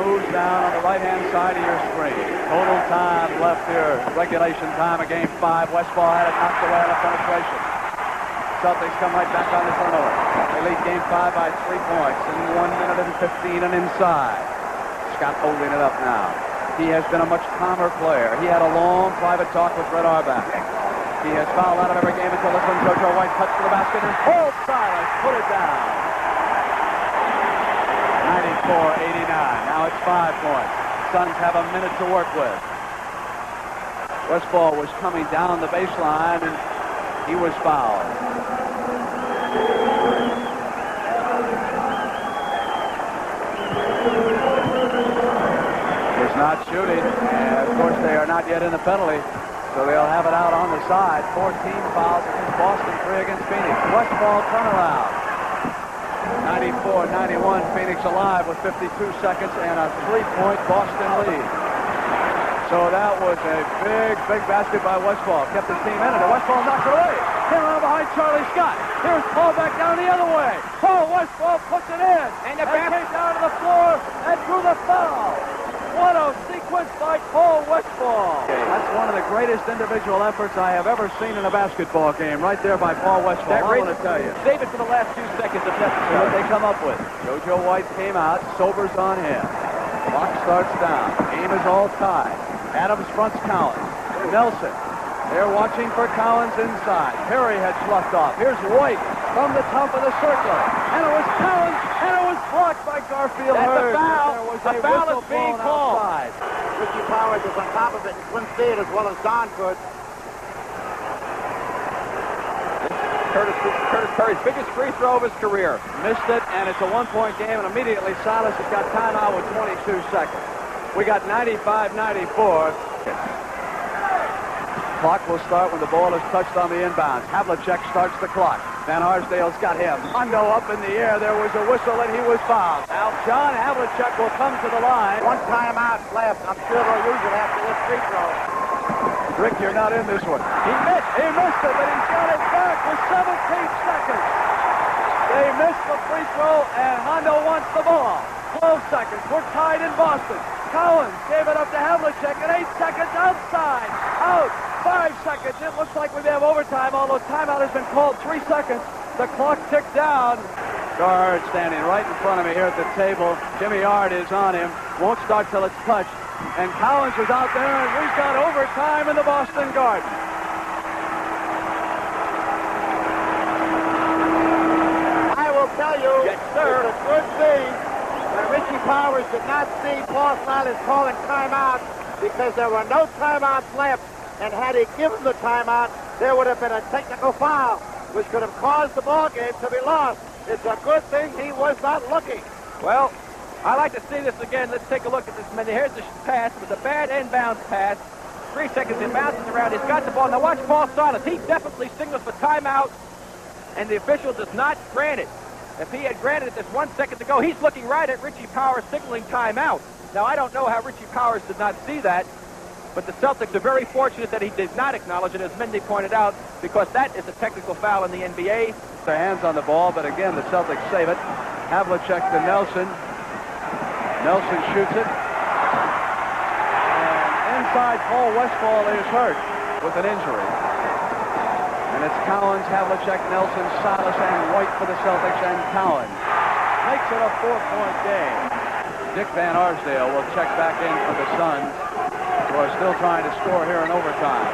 moves down on the right-hand side of your screen. Total time left here, regulation time of Game 5. Westphal had it knocked away on a penetration. Celtics come right back on the turnover. They lead Game 5 by 3 points in 1 minute and 15 and inside. Scott holding it up now. He has been a much calmer player. He had a long private talk with Red Auerbach. He has fouled out of every game until this one. JoJo White cuts to the basket and Paul Silas put it down. 94-89. Now it's 5 points. Suns have a minute to work with. Westphal was coming down the baseline and he was fouled. He's not shooting. And of course, they are not yet in the penalty. So they'll have it out on the side. 14 fouls against Boston, 3 against Phoenix. Westphal turnaround. 94-91, Phoenix alive with 52 seconds and a 3-point Boston lead. So that was a big basket by Westphal. Kept his team in it. And Westphal knocked it away. Came around behind Charlie Scott. Here's Paul back down the other way. Paul Westphal puts it in. And the came down to the floor and drew the foul. What a sequence by Paul Westphal. That's one of the greatest individual efforts I have ever seen in a basketball game. Right there by Paul Westphal. I want to tell you. Save it for the last 2 seconds if necessary. What they come up with. JoJo White came out. Sobers on him. Clock starts down. Game is all tied. Adams fronts Cowens. Nelson. They're watching for Cowens inside. Perry had sloughed off. Here's White from the top of the circle. And it was Cowens, and it was blocked by Garfield Heard. That's a foul. There was a foul is being called. Outside. Richie Powers was on top of it and couldn't see it as well as Don could. Curtis Perry's biggest free throw of his career. Missed it, and it's a 1-point game, and immediately Silas has got timeout with 22 seconds. We got 95-94. Clock will start when the ball is touched on the inbounds. Havlicek starts the clock. Van Arsdale's got him. Hondo up in the air. There was a whistle, and he was fouled. Now John Havlicek will come to the line. 1 timeout left. I'm sure they'll use it after this free throw. Rick, you're not in this one. He missed it, but he's got it back with 17 seconds. They missed the free throw, and Hondo wants the ball. 12 seconds. We're tied in Boston. Cowens gave it up to Havlicek at 8 seconds outside. Out. 5 seconds. It looks like we may have overtime, although timeout has been called. 3 seconds. The clock ticked down. Gar Heard standing right in front of me here at the table. Jimmy Yard is on him. Won't start till it's touched. And Cowens was out there, and we've got overtime in the Boston Garden. I will tell you, yes, sir. It's a good thing that Richie Powers did not see Paul Silas calling timeout because there were no timeouts left. And had he given the timeout, there would have been a technical foul, which could have caused the ball game to be lost. It's a good thing he was not looking. Well, I like to see this again. Let's take a look at this minute. Here's the pass. It was a bad inbounds pass. 3 seconds, it bounces around. He's got the ball. Now watch Paul Silas. He definitely signals for timeout, and the official does not grant it. If he had granted it this 1 second to go, he's looking right at Richie Powers signaling timeout. Now, I don't know how Richie Powers did not see that, but the Celtics are very fortunate that he did not acknowledge it, as Mindy pointed out, because that is a technical foul in the NBA. Their hands on the ball, but again, the Celtics save it. Havlicek to Nelson. Nelson shoots it. And inside, Paul Westphal is hurt with an injury. And it's Cowens, Havlicek, Nelson, Silas, and White for the Celtics, and Cowens makes it a 4-point game. Dick Van Arsdale will check back in for the Suns, who are still trying to score here in overtime.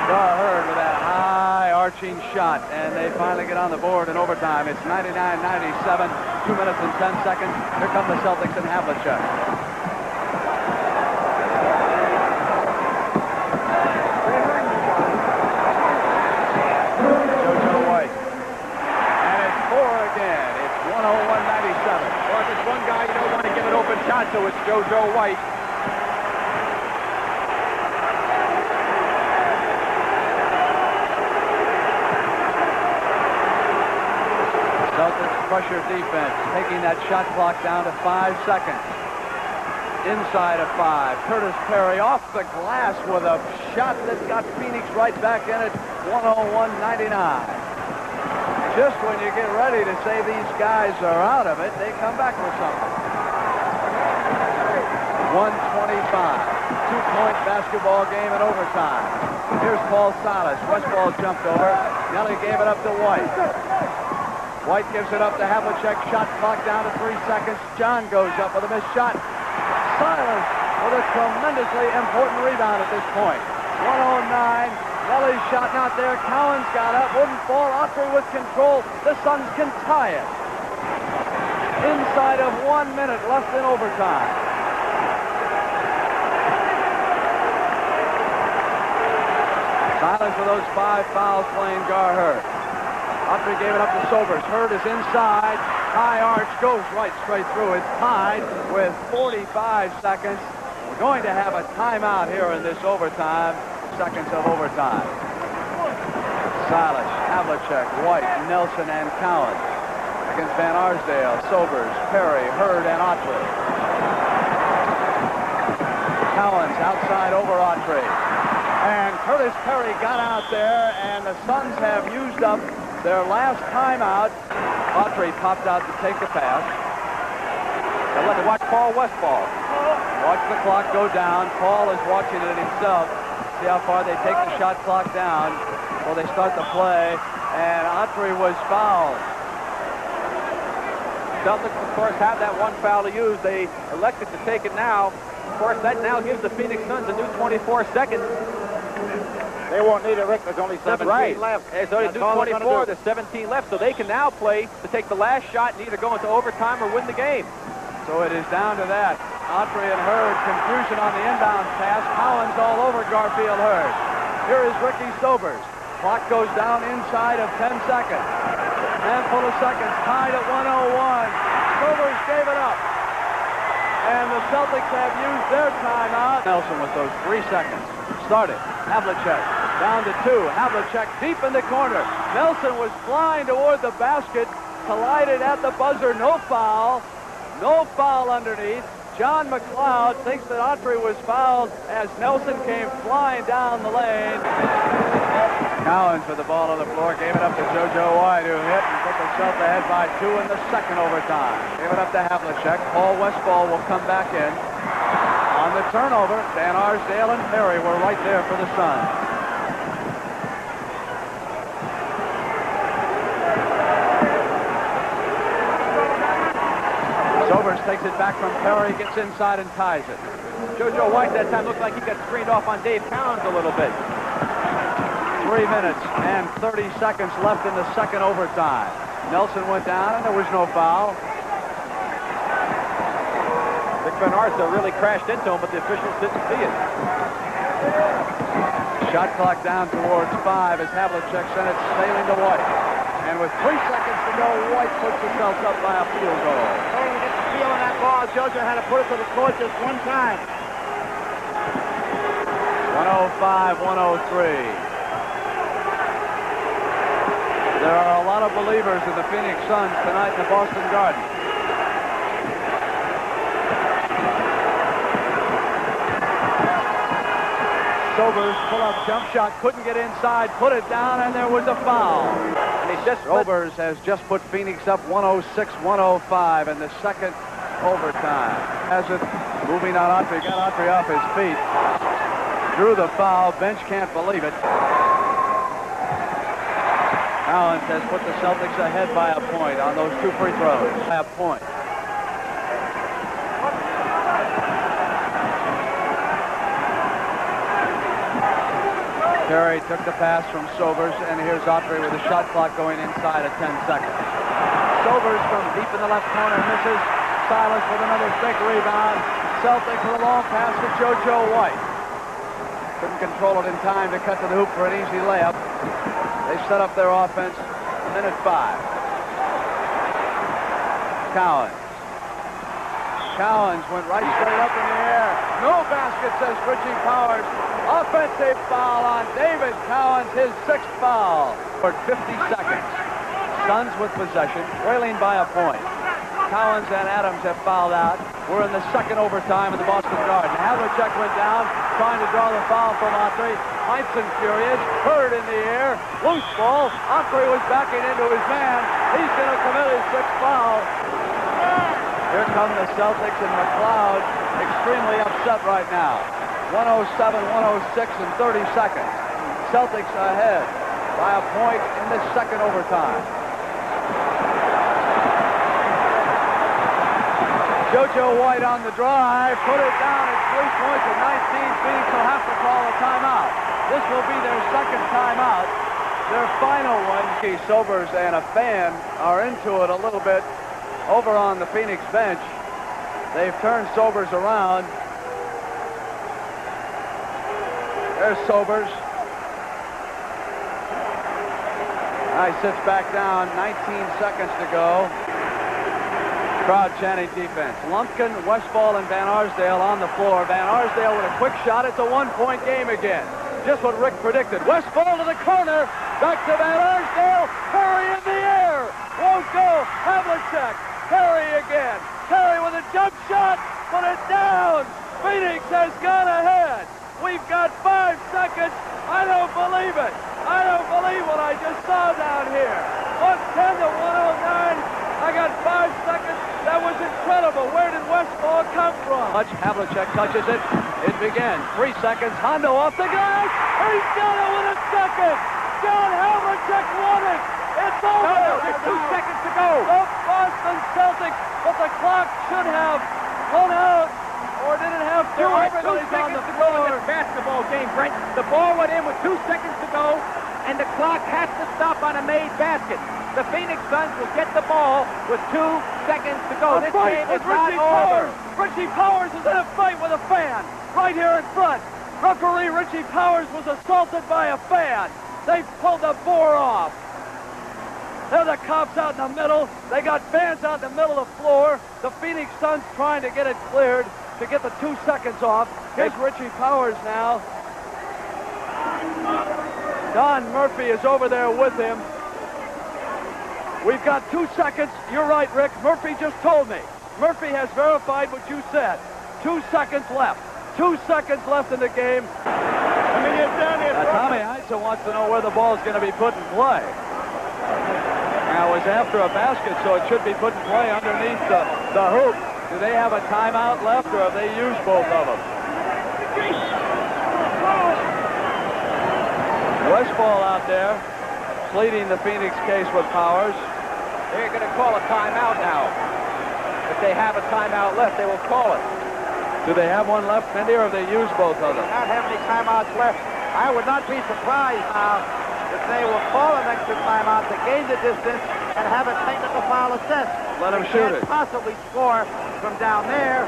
Gar Heard with that high arching shot, and they finally get on the board in overtime. It's 99-97, 2 minutes and 10 seconds. Here come the Celtics and Havlicek. JoJo White. And it's 4 again. It's 101-97. Well, if there's one guy you don't want to give an open shot to, it's JoJo White. Celtics pressure defense, taking that shot clock down to 5 seconds. Inside of 5. Curtis Perry off the glass with a shot that got Phoenix right back in at 101-99. Just when you get ready to say these guys are out of it, they come back with something. 1:25. 2-point basketball game in overtime. Here's Paul Silas. Westphal jumped over. Nelly gave it up to White. White gives it up to Havlicek. Shot clock down to 3 seconds. John goes up with a missed shot. Silas with a tremendously important rebound at this point. 109. Nelly's shot not there. Cowens got up. Wouldn't fall. Autry with control. The Suns can tie it. Inside of 1 minute left in overtime. Silas with those 5 fouls playing Gar Heard. Autry gave it up to Sobers. Heard is inside. High arch goes right straight through. It's tied with 45 seconds. We're going to have a timeout here in this overtime. Seconds of overtime. Silas, Havlicek, White, Nelson, and Cowens. Against Van Arsdale, Sobers, Perry, Heard, and Autry. Cowens outside over Autry. And Curtis Perry got out there, and the Suns have used up their last timeout. Autry popped out to take the pass. They'll let it watch Paul Westphal. Watch the clock go down. Paul is watching it himself. See how far they take the shot clock down. Well, they start the play, and Autry was fouled. Celtics, of course, have that one foul to use. They elected to take it now. Of course, that now gives the Phoenix Suns a new 24 seconds. They won't need it, Rick. There's only 17 left. There's only 24. There's 17 left, so they can now play to take the last shot and either go into overtime or win the game. So it is down to that. Autry and Heard, confusion on the inbound pass. Cowens all over Garfield Heard. Here is Ricky Sobers. Clock goes down inside of 10 seconds. Handful of seconds, tied at 101. Sobers gave it up. And the Celtics have used their timeout. Nelson with those 3 seconds. Started. Havlicek down to 2. Havlicek deep in the corner. Nelson was flying toward the basket. Collided at the buzzer. No foul. No foul underneath. John McLeod thinks that Autry was fouled as Nelson came flying down the lane. Cowens with the ball on the floor, gave it up to JoJo White, who hit and put the Celtics ahead by 2 in the second overtime. Gave it up to Havlicek. Paul Westphal will come back in. On the turnover, Van Arsdale and Perry were right there for the Suns. Sobers takes it back from Perry, gets inside and ties it. JoJo White that time looked like he got screened off on Dave Cowens a little bit. 3 minutes and 30 seconds left in the second overtime. Nelson went down and there was no foul. Rick Van Arsdale really crashed into him, but the officials didn't see it. Shot clock down towards 5 as Havlicek sent it sailing to White. And with 3 seconds to go, White puts himself up by a field goal. Feel on that ball. JoJo had to put it to the court just one time. 105-103. There are a lot of believers in the Phoenix Suns tonight in the Boston Garden. Sobers pull-up jump shot, couldn't get inside, put it down, and there was a foul. Sobers has just put Phoenix up 106-105 in the second overtime. Has it moving on Autry, got Autry off his feet. Drew the foul, bench can't believe it. Cowens has put the Celtics ahead by a point on those 2 free throws. By a point. Perry took the pass from Sobers, and here's Autry with the shot clock going inside at 10 seconds. Sobers from deep in the left corner misses. Silas with another big rebound. Celtics with a long pass to JoJo White. Couldn't control it in time to cut to the hoop for an easy layup. They set up their offense. Minute 5. Cowens. Cowens went right straight up in the air. No basket, says Richie Powers. Offensive foul on David Cowens, his 6th foul. For 50 seconds. Suns with possession, trailing by a point. Cowens and Adams have fouled out. We're in the second overtime in the Boston Garden. Havlicek went down, trying to draw the foul from Autry. Heinsohn furious, Heard in the air, loose ball. Autry was backing into his man. He's going to commit his 6th foul. Here come the Celtics and McLeod extremely upset right now. 107, 106 and 30 seconds. Celtics ahead by a point in this second overtime. JoJo White on the drive, put it down at 3 points at 19. Phoenix will have to call a timeout. This will be their second timeout. Their final one. Keith Sobers and a fan are into it a little bit over on the Phoenix bench. They've turned Sobers around. There's Sobers. He sits back down, 19 seconds to go. Crowd chanting defense. Lumpkin, Westphal, and Van Arsdale on the floor. Van Arsdale with a quick shot. It's a one-point game again. Just what Rick predicted. Westphal to the corner. Back to Van Arsdale. Perry in the air. Won't go. Havlicek. Perry again. Perry with a jump shot. Put it down. Phoenix has gone ahead. We've got 5 seconds. I don't believe it. I don't believe what I just saw down here. 110 to 109. I got 5 seconds. That was incredible. Where did Westphal come from? Havlicek touches it. It begins. 3 seconds. Hondo off the glass. He's got it with a second. John Havlicek won it. It's over. There's 2 seconds to go. The Boston Celtics, but the clock should have run out. Or did it have to? There are 2 Everybody's on seconds the to go in floor. this basketball game, Brent. The ball went in with 2 seconds to go, and the clock has to stop on a made basket. The Phoenix Suns will get the ball with 2 seconds to go. This game is not over. Richie Powers is in a fight with a fan right here in front. Referee Richie Powers was assaulted by a fan. They pulled the bore off. There are the cops out in the middle. They got fans out in the middle of the floor. The Phoenix Suns trying to get it cleared to get the 2 seconds off. Here's Richie Powers now. Don Murphy is over there with him. We've got 2 seconds. You're right, Rick. Murphy just told me. Murphy has verified what you said. 2 seconds left. 2 seconds left in the game. Tommy Heinsohn wants to know where the ball is going to be put in play. Now, it was after a basket, so it should be put in play underneath the hoop. Do they have a timeout left, or have they used both of them? Westphal out there, pleading the Phoenix case with Powers. They're going to call a timeout now. If they have a timeout left, they will call it. Do they have one left, Mindy, or have they used both of them? They not have any timeouts left. I would not be surprised now if they will call an extra timeout to gain the distance and have a technical foul assessed. Let them shoot it. Possibly score from down there.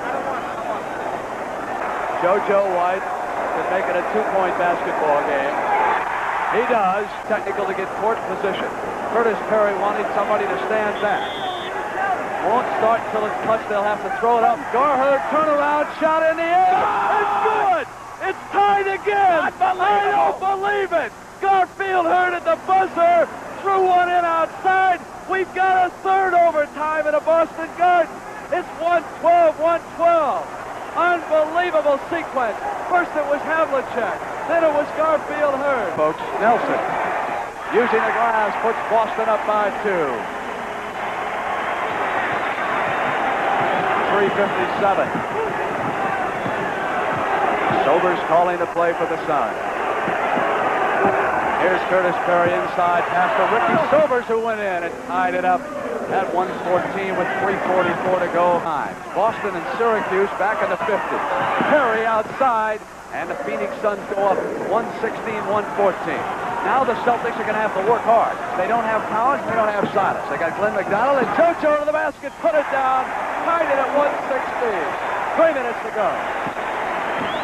JoJo White can make it a 2-point basketball game. He does. Technical to get court position. Curtis Perry wanted somebody to stand back. Won't start until it's clutch. They'll have to throw it up. Gar Heard, turnaround, shot in the air. It's good. It's tied again. I don't believe it. Garfield Heard at the buzzer. Threw one in outside. We've got a third overtime in a Boston Garden. It's 112, 112. Unbelievable sequence. First it was Havlicek. Then it was Garfield Heard. Folks, Nelson, using the glass, puts Boston up by 2. 3:57. Sobers calling the play for the Suns. Here's Curtis Perry inside, pass to Ricky Sobers, who went in and tied it up at 114 with 3:44 to go. Boston and Syracuse back in the 50s. Perry outside, and the Phoenix Suns go up 116, 114. Now the Celtics are going to have to work hard. They don't have Cowens, they don't have Silas. They got Glenn McDonald and JoJo to the basket, put it down, tied it at 116. 3 minutes to go.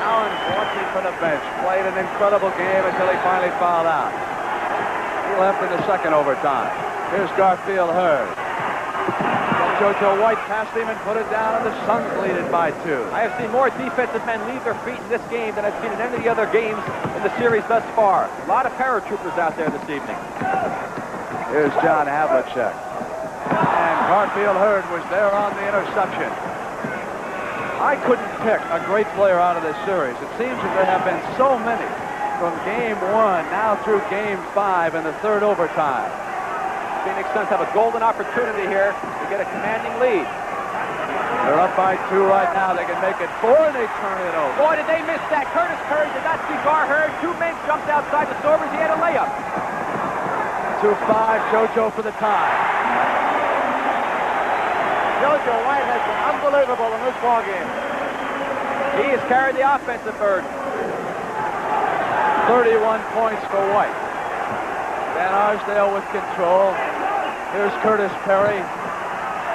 Cowens watching from the bench, played an incredible game until he finally fouled out. He left in the second overtime. Here's Garfield Heard. JoJo White passed him and put it down, and the Suns lead it by 2. I have seen more defensive men leave their feet in this game than I've seen in any of the other games in the series thus far. A lot of paratroopers out there this evening. Here's John Havlicek. And Garfield Heard was there on the interception. I couldn't pick a great player out of this series. It seems that there have been so many from game 1 now through game 5 in the third overtime. Phoenix Suns have a golden opportunity here to get a commanding lead. They're up by 2 right now. They can make it 4, and they turn it over. Boy, did they miss that. Curtis Perry did not see Gar Heard. 2 men jumped outside the Sobers. He had a layup. 2-5, JoJo for the tie. JoJo White has been unbelievable in this ballgame. He has carried the offensive burden. 31 points for White. Van Arsdale with control. Here's Curtis Perry.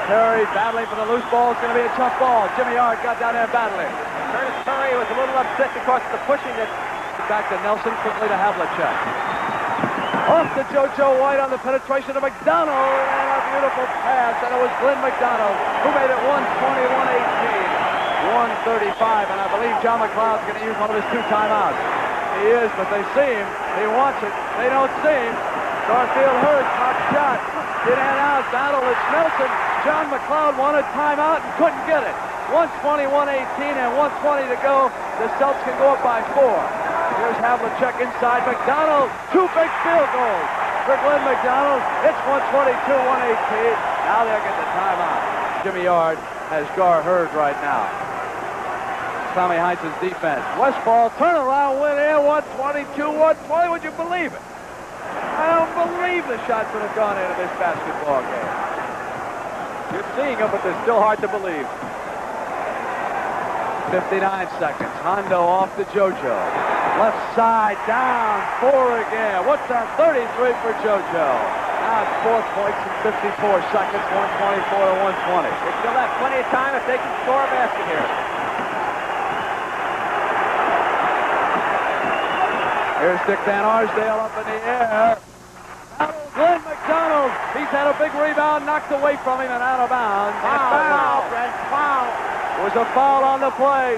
Perry battling for the loose ball. It's going to be a tough ball. Jimmy Hart got down there battling. Curtis Perry was a little upset because of the pushing that... Back to Nelson, quickly to Havlicek. Off to JoJo White on the penetration of McDonald, and a beautiful pass, and it was Glenn McDonald who made it 120-118. 135, and I believe John McLeod's going to use one of his 2 timeouts. He is, but they see him. He wants it. They don't see him. Garfield Heard, top shot. Get in out, battle. It's Nelson. John McLeod wanted timeout and couldn't get it. 120-118 and 120 to go. The Celtics can go up by 4. Here's Havlicek inside. McDonald, 2 big field goals for Glenn McDonald. It's 122-118. Now they'll get the timeout. Jimmy Yard has Gar Heard right now. Tommy Heinz's defense. Westphal, turn around, win in, 122-120. Would you believe it? I don't believe the shots that have gone into this basketball game. You're seeing them, but they're still hard to believe. 59 seconds. Hondo off to JoJo. Left side, down, 4 again. What's that? 33 for JoJo. Now it's 4 points in 54 seconds, 124-120. They still have plenty of time if they can score a basket here. Here's Dick Van Arsdale up in the air. Glenn McDonald. He's had a big rebound, knocked away from him and out of bounds. Foul, Brent, foul. It was a foul on the play.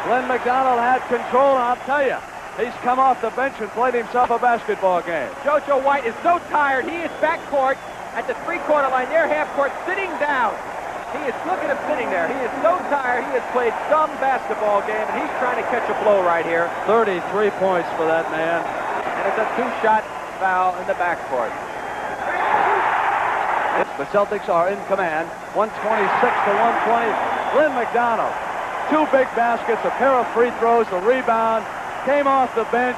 Glenn McDonald had control, and I'll tell you, he's come off the bench and played himself a basketball game. JoJo White is so tired. He is backcourt at the 3-quarter line, near half court, sitting down. He is, look at him sitting there. He is so tired. He has played some basketball game, and he's trying to catch a blow right here. 33 points for that man. And it's a 2-shot foul in the backcourt. The Celtics are in command. 126-120. Glenn McDonald. 2 big baskets, a pair of free throws, a rebound. Came off the bench.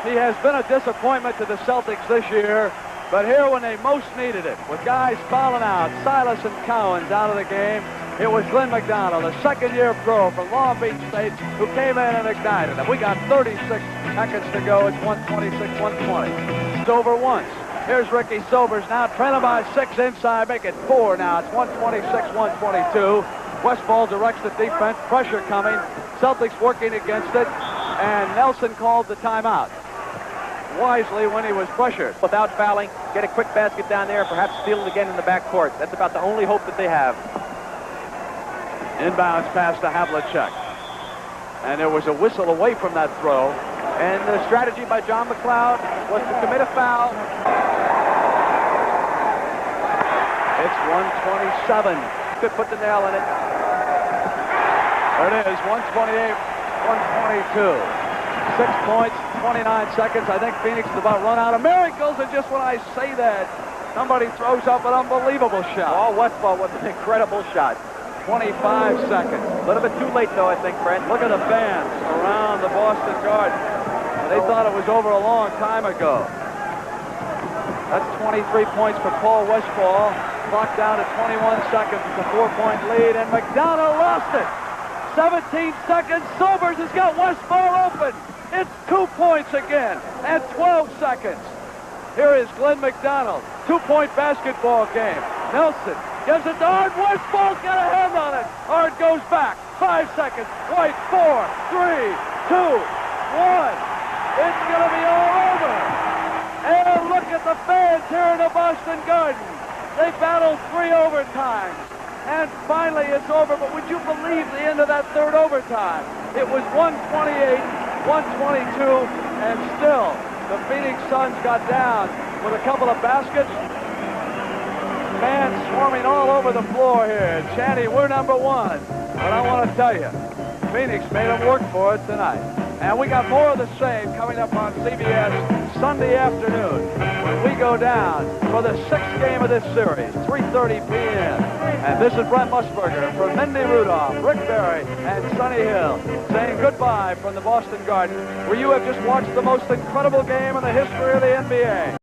He has been a disappointment to the Celtics this year. But here when they most needed it, with guys fouling out, Silas and Cowens out of the game, it was Glenn McDonald, a second-year pro from Long Beach State, who came in and ignited them. We got 36 seconds to go. It's 126-120. It's over once. Here's Ricky Sobers now, trailing by 6 inside, make it 4 now. It's 126-122. Westphal directs the defense, pressure coming. Celtics working against it, and Nelson called the timeout. Wisely when he was pressured. Without fouling, get a quick basket down there, perhaps steal it again in the backcourt. That's about the only hope that they have. Inbounds pass to Havlicek. And there was a whistle away from that throw. And the strategy by John McLeod was to commit a foul. It's 127. Could put the nail in it. There it is, 128-122. 6 points, 29 seconds. I think Phoenix is about run out of miracles, and just when I say that, somebody throws up an unbelievable shot. Paul Westphal with an incredible shot. 25 seconds. A little bit too late, though, I think, Brent. Look at the fans around the Boston Garden. They thought it was over a long time ago. That's 23 points for Paul Westphal. Clock down to 21 seconds. It's a 4-point lead, and McDonald lost it. 17 seconds. Sobers has got Westphal open. It's 2 points again, and 12 seconds. Here is Glenn McDonald. 2-point basketball game. Nelson gives it to Ard. Westphal's got a hand on it. Ard goes back. 5 seconds. White, 4, 3, 2, 1. It's going to be all over. And look at the fans here in the Boston Garden. They battled 3 overtimes. And finally it's over, but would you believe the end of that 3rd overtime? It was 128-122, and still the Phoenix Suns got down with a couple of baskets. Fans swarming all over the floor here. Chanty, we're number 1. But I want to tell you, Phoenix made them work for it tonight. And we got more of the same coming up on CBS Sunday afternoon when we go down for the 6th game of this series, 3:30 p.m. And this is Brent Musburger for Mindy Rudolph, Rick Barry, and Sonny Hill saying goodbye from the Boston Garden, where you have just watched the most incredible game in the history of the NBA.